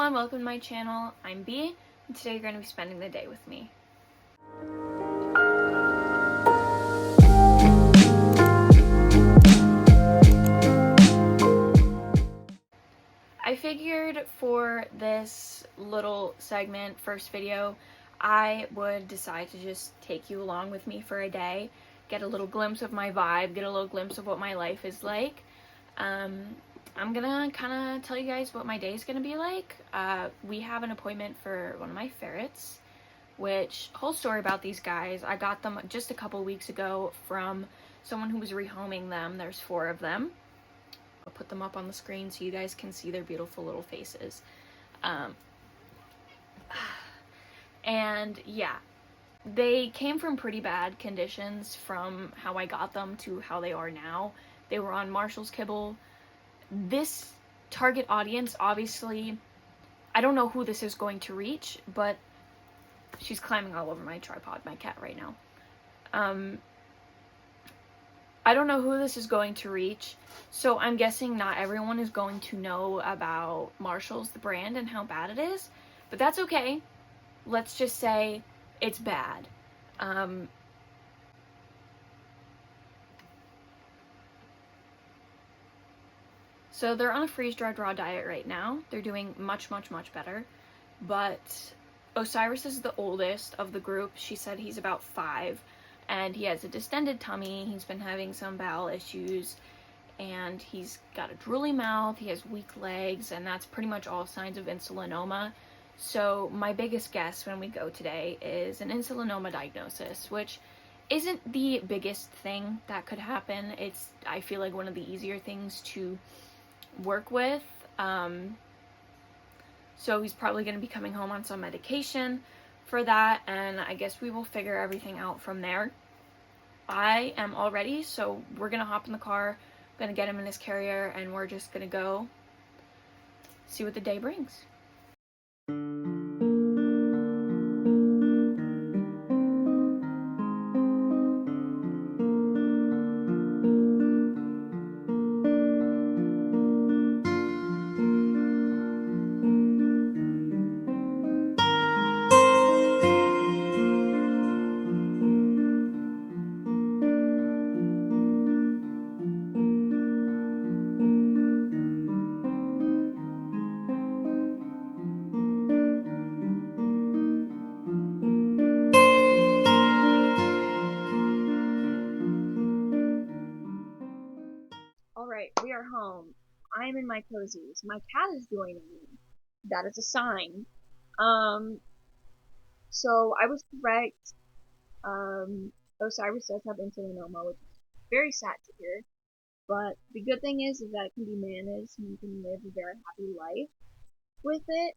everyone, welcome to my channel. I'm B, and today you're going to be spending the day with me. I figured for this little segment, first video, I would decide to just take you along with me for a day, get a little glimpse of my vibe, get a little glimpse of what my life is like. I'm gonna kind of tell you guys what my day is gonna be like. We have an appointment for one of my ferrets, which, whole story about these guys, I got them just a couple weeks ago from someone who was rehoming them. There's 4 of them. I'll put them up on the screen so you guys can see their beautiful little faces. And yeah, they came from pretty bad conditions from how I got them to how they are now. They were on Marshall's kibble. This target audience, obviously, I don't know who this is going to reach, but she's climbing all over my tripod, my cat, right now. I don't know who this is going to reach, so I'm guessing not everyone is going to know about Marshall's, the brand, and how bad it is, but that's okay. Let's just say it's bad. So they're on a freeze-dried raw diet right now. They're doing much, much, much better. But Osiris is the oldest of the group. She said he's about 5, and he has a distended tummy. He's been having some bowel issues, and he's got a drooly mouth. He has weak legs, and that's pretty much all signs of insulinoma. So my biggest guess when we go today is an insulinoma diagnosis, which isn't the biggest thing that could happen. It's, I feel like, one of the easier things to work with. So he's probably going to be coming home on some medication for that, and I guess we will figure everything out from there. I am all ready, so we're going to hop in the car, going to get him in his carrier, and we're just going to go see what the day brings. Alright, we are home. I am in my cozies. My cat is joining me. That is a sign. So I was correct. Osiris does have insulinoma, which is very sad to hear. But the good thing is that it can be managed and you can live a very happy life with it.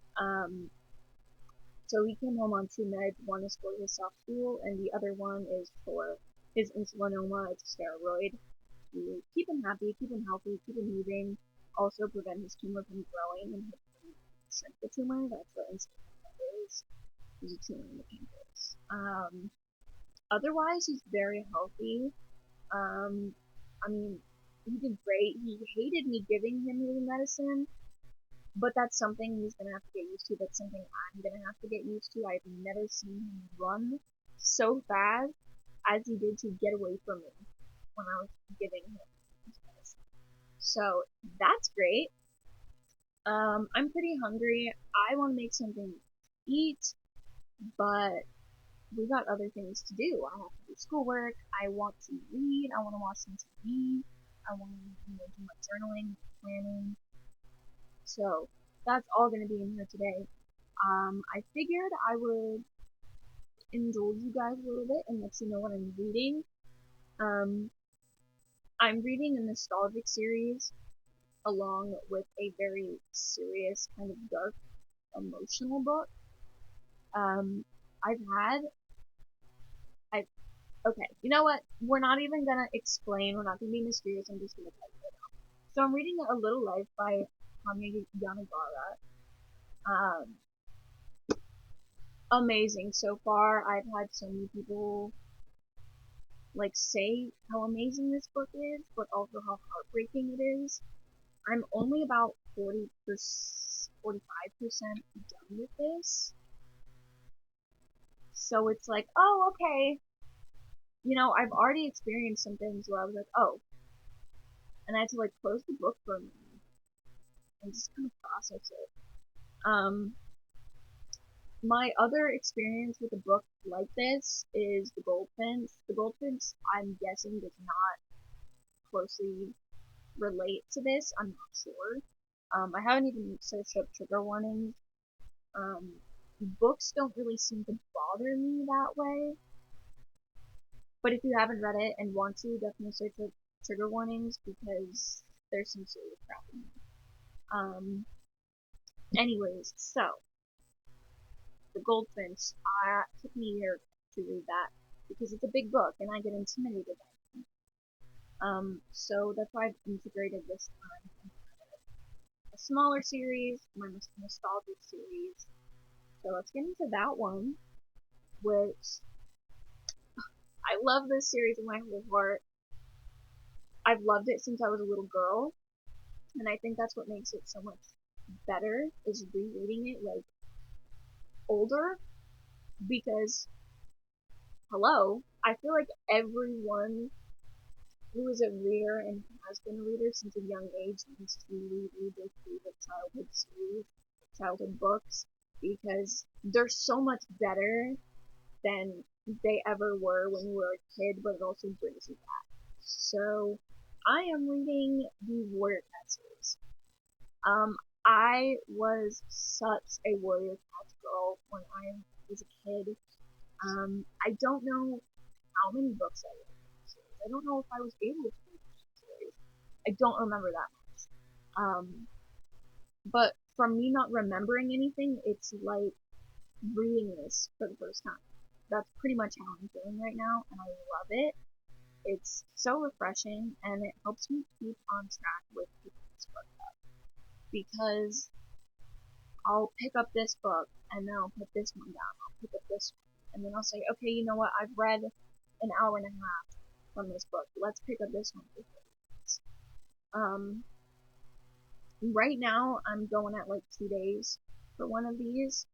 So he came home on 2 meds. One is for his soft stool, and the other one is for his insulinoma. It's a steroid to keep him happy, keep him healthy, keep him moving, also prevent his tumor from growing and shrink the tumor. That's what insulinoma is. There's a tumor in the pancreas. Otherwise, he's very healthy. I mean, he did great. He hated me giving him his medicine, but that's something he's gonna have to get used to. That's something I'm gonna have to get used to. I've never seen him run so fast as he did to get away from me when I was giving him his medicine. So that's great. I'm pretty hungry. I want to make something to eat, but we got other things to do. I have to do schoolwork. I want to read. I want to watch some TV. I want to do my journaling, planning. So that's all going to be in here today. I figured I would indulge you guys a little bit and let you know what I'm reading. I'm reading a nostalgic series along with a very serious, kind of dark, emotional book. Okay, you know what? We're not even gonna explain, we're not gonna be mysterious, I'm just gonna tell you right now. So I'm reading A Little Life by Kanye Yanagara. Amazing so far. I've had so many people say how amazing this book is, but also how heartbreaking it is. I'm only about 40%, 45% done with this. So it's like, oh, okay. I've already experienced some things where I was like, oh, and I had to like close the book for a minute and just kind of process it. My other experience with a book like this is The Goldfinch. The Goldfinch, I'm guessing, does not closely relate to this. I'm not sure. I haven't even searched up trigger warnings. Um, Books don't really seem to bother me that way. But if you haven't read it and want to, definitely search up trigger warnings because there's some serious crap in it. Anyways, so The Goldfinch, took me a year to read that because it's a big book and I get intimidated by it. So that's why I've integrated this time a smaller series, my nostalgic series. So let's get into that one, which I love this series with my whole heart. I've loved it since I was a little girl, and I think that's what makes it so much better is rereading it like older because hello, I feel like everyone who is a reader and has been a reader since a young age needs to reread their favorite childhood series, childhood books, because they're so much better than they ever were when you were a kid, but it also brings you back. So, I am reading the Warrior Cat series. I was such a Warrior Cat girl when I was a kid. I don't know how many books I read. I don't know if I was able to read the series. I don't remember that much. But from me not remembering anything, it's like reading this for the first time. That's pretty much how I'm feeling right now, and I love it. It's so refreshing, and it helps me keep on track with this book because I'll pick up this book, and then I'll put this one down. I'll pick up this one, and then I'll say, okay, you know what? I've read an hour and a half from this book. Let's pick up this one. Right now I'm going at like 2 days for one of these,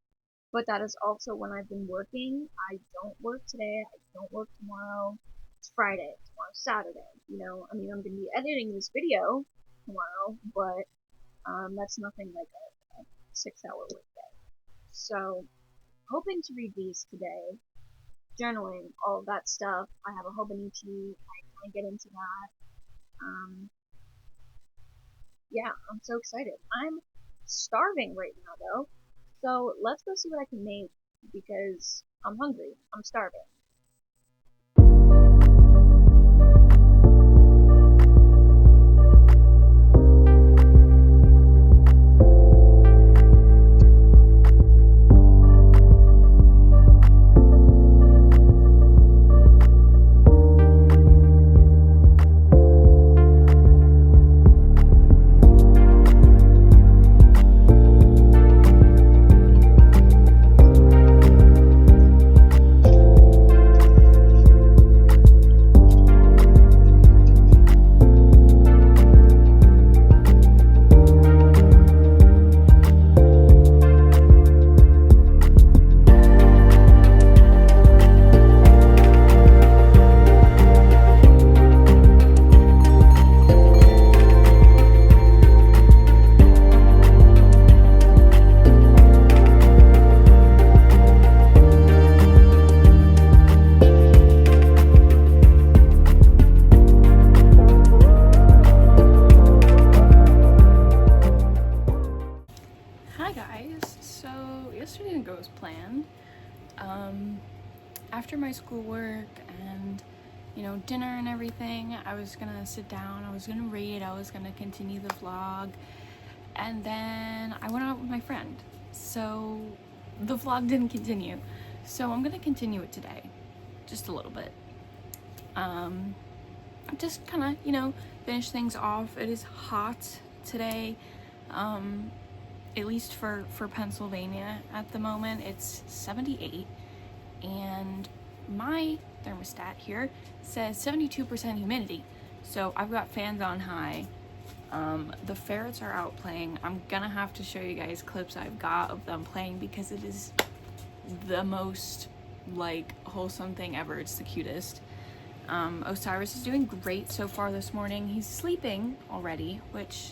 but that is also when I've been working. I don't work today. I don't work tomorrow. It's Friday. Tomorrow's Saturday. I mean, I'm gonna be editing this video tomorrow, but that's nothing like a 6-hour work day. So, hoping to read these today. Journaling, all of that stuff. I have a Hobonichi. I kind of get into that. Yeah, I'm so excited. I'm starving right now though. So let's go see what I can make because I'm hungry. I'm starving. After my schoolwork and dinner and everything, I was gonna sit down, I was gonna read, I was gonna continue the vlog, and then I went out with my friend, so the vlog didn't continue. So I'm gonna continue it today, just a little bit. Just kind of finish things off. It is hot today, at least for Pennsylvania at the moment. It's 78, and my thermostat here says 72% humidity, so I've got fans on high. The ferrets are out playing. I'm gonna have to show you guys clips I've got of them playing because it is the most like wholesome thing ever. It's the cutest. Osiris is doing great so far this morning. He's sleeping already, which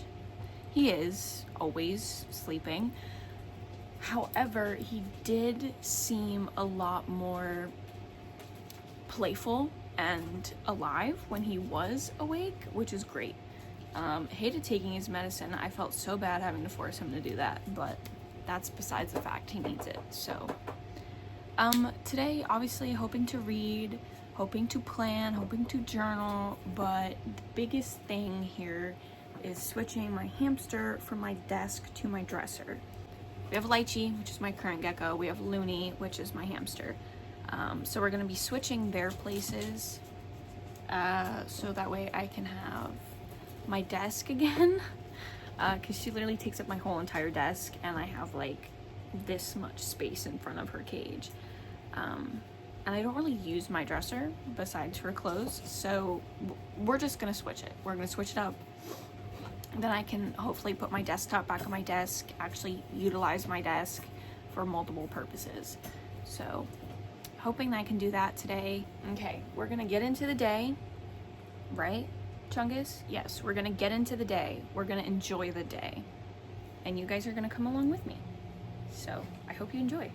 he is always sleeping. However, he did seem a lot more playful and alive when he was awake, which is great. Hated taking his medicine. I felt so bad having to force him to do that, but that's besides the fact. He needs it. So today, obviously, hoping to read, hoping to plan, hoping to journal, but the biggest thing here is switching my hamster from my desk to my dresser. We have Lychee, which is my current gecko. We have Looney, which is my hamster. So we're gonna be switching their places so that way I can have my desk again, because she literally takes up my whole entire desk and I have like this much space in front of her cage. And I don't really use my dresser besides her clothes, so we're just gonna switch it. We're gonna switch it up. Then I can hopefully put my desktop back on my desk, actually utilize my desk for multiple purposes. So hoping that I can do that today. Okay, we're gonna get into the day, right, Chungus? Yes, we're gonna get into the day. We're gonna enjoy the day. And you guys are gonna come along with me. So I hope you enjoy.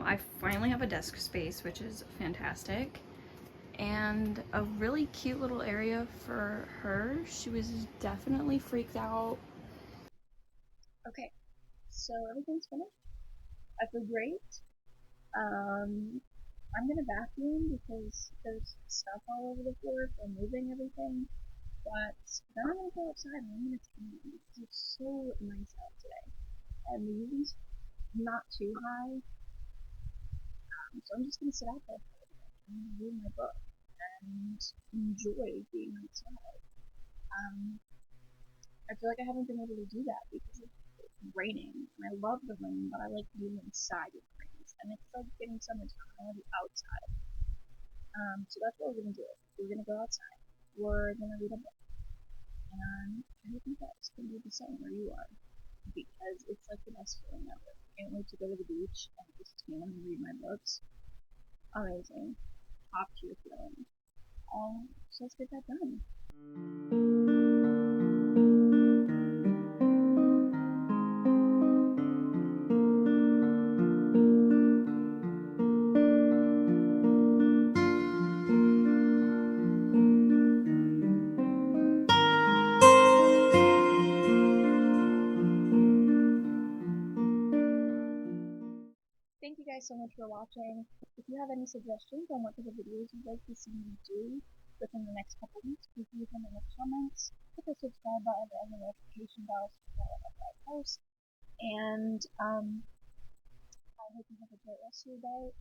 I finally have a desk space, which is fantastic, and a really cute little area for her. She was definitely freaked out. Okay, so everything's finished. I feel great. I'm gonna vacuum because there's stuff all over the floor from moving everything. But then I'm gonna go outside and I'm gonna tan because it's so nice out today. And the UV's not too high. So I'm just gonna sit out there for a bit and read my book and enjoy being outside. I feel like I haven't been able to do that because it's raining. And I love the rain, but I like being inside when it rains. And it's like getting summertime. I want to be outside. So that's what we're gonna do. We're gonna go outside. We're gonna read a book. And I hope you guys can do the same where you are. Because it's It's like the best feeling ever. Can't wait to go to the beach and just tan and read my books. Amazing. Top tier feeling. So let's get that done. Thank you guys so much for watching. If you have any suggestions on what type of videos you'd like to see me do within the next couple weeks, please leave them in the comments. Hit the subscribe button and the notification bell so you know whenever I post. And I hope you have a great rest of your day.